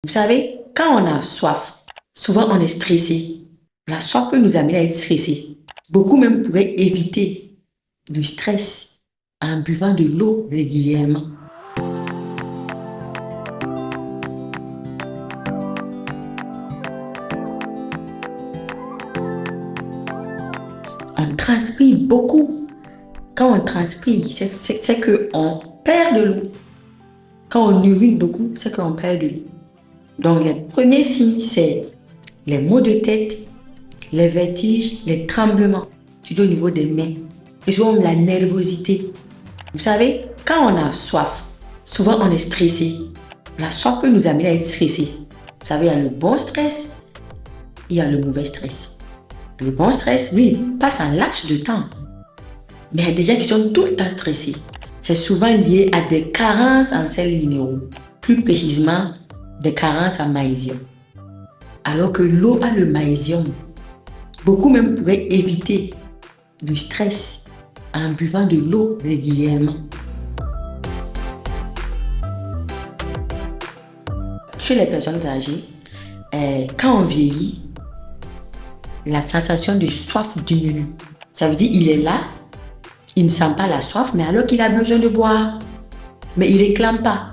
Vous savez, quand on a soif, souvent on est stressé. La soif peut nous amener à être stressé. Beaucoup même pourraient éviter le stress en buvant de l'eau régulièrement. On transpire beaucoup. Quand on transpire, c'est qu'on perd de l'eau. Quand on urine beaucoup, c'est qu'on perd de l'eau. Donc les premiers signes, c'est les maux de tête, les vertiges, les tremblements, surtout au niveau des mains, et souvent la nervosité. Vous savez, quand on a soif, souvent on est stressé. La soif peut nous amener à être stressé. Vous savez, il y a le bon stress, il y a le mauvais stress. Le bon stress, lui, passe un laps de temps. Mais il y a des gens qui sont tout le temps stressés. C'est souvent lié à des carences en sels minéraux, plus précisément des carences en magnésium. Alors que l'eau a le magnésium. Beaucoup même pourraient éviter le stress en buvant de l'eau régulièrement. Chez les personnes âgées, quand on vieillit, la sensation de soif diminue. Ça veut dire qu'il est là, il ne sent pas la soif, mais alors qu'il a besoin de boire. Mais il ne réclame pas.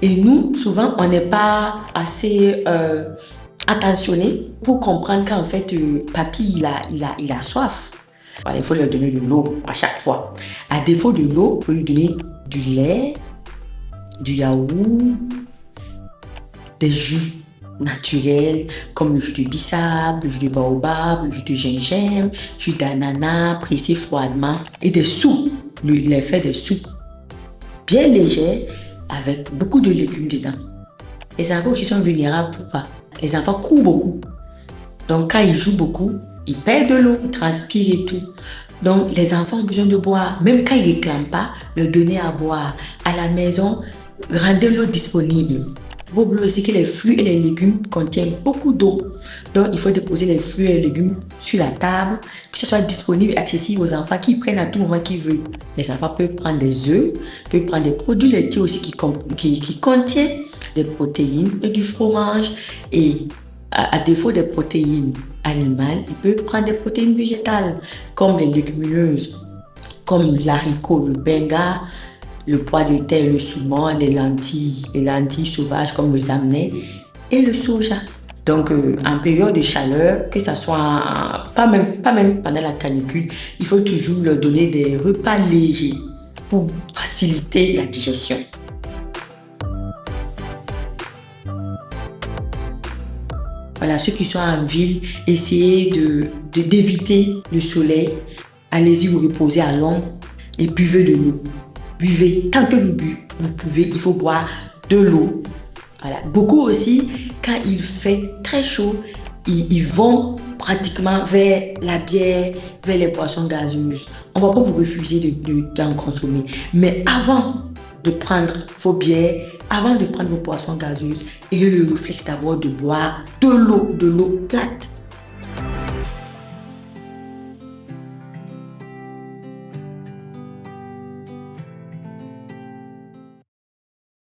Et nous, souvent, on n'est pas assez attentionné pour comprendre qu'en fait, papy, il a soif. Voilà, il faut lui donner de l'eau à chaque fois. À défaut de l'eau, il faut lui donner du lait, du yaourt, des jus naturels comme le jus de bissap, le jus de baobab, le jus de gingembre, le jus d'ananas pressé froidement et des soupes, l'effet des soupes bien légers avec beaucoup de légumes dedans. Les enfants aussi sont vulnérables. Pourquoi? Les enfants courent beaucoup. Donc quand ils jouent beaucoup, ils perdent de l'eau, ils transpirent et tout. Donc les enfants ont besoin de boire. Même quand ils ne réclament pas, leur donner à boire. À la maison, rendez l'eau disponible. Il faut oublier aussi que les fruits et les légumes contiennent beaucoup d'eau. Donc il faut déposer les fruits et les légumes sur la table, que ce soit disponible et accessible aux enfants qui prennent à tout moment qu'ils veulent. Les enfants peuvent prendre des œufs, peuvent prendre des produits laitiers aussi qui contiennent des protéines et du fromage. Et à défaut des protéines animales, ils peuvent prendre des protéines végétales comme les légumineuses, comme l'haricot, le benga, le pois de terre, le saumon, les lentilles sauvages comme le zamenet et le soja. Donc en période de chaleur, que ce soit pas même pendant la canicule, il faut toujours leur donner des repas légers pour faciliter la digestion. Voilà, ceux qui sont en ville, essayez d'éviter le soleil. Allez-y vous reposer à l'ombre et buvez de l'eau. Buvez, tant que vous buvez, il faut boire de l'eau. Voilà. Beaucoup aussi, quand il fait très chaud, ils vont pratiquement vers la bière, vers les boissons gazeuses. On ne va pas vous refuser d'en consommer. Mais avant de prendre vos bières, avant de prendre vos boissons gazeuses, ayez le réflexe d'abord de boire de l'eau plate.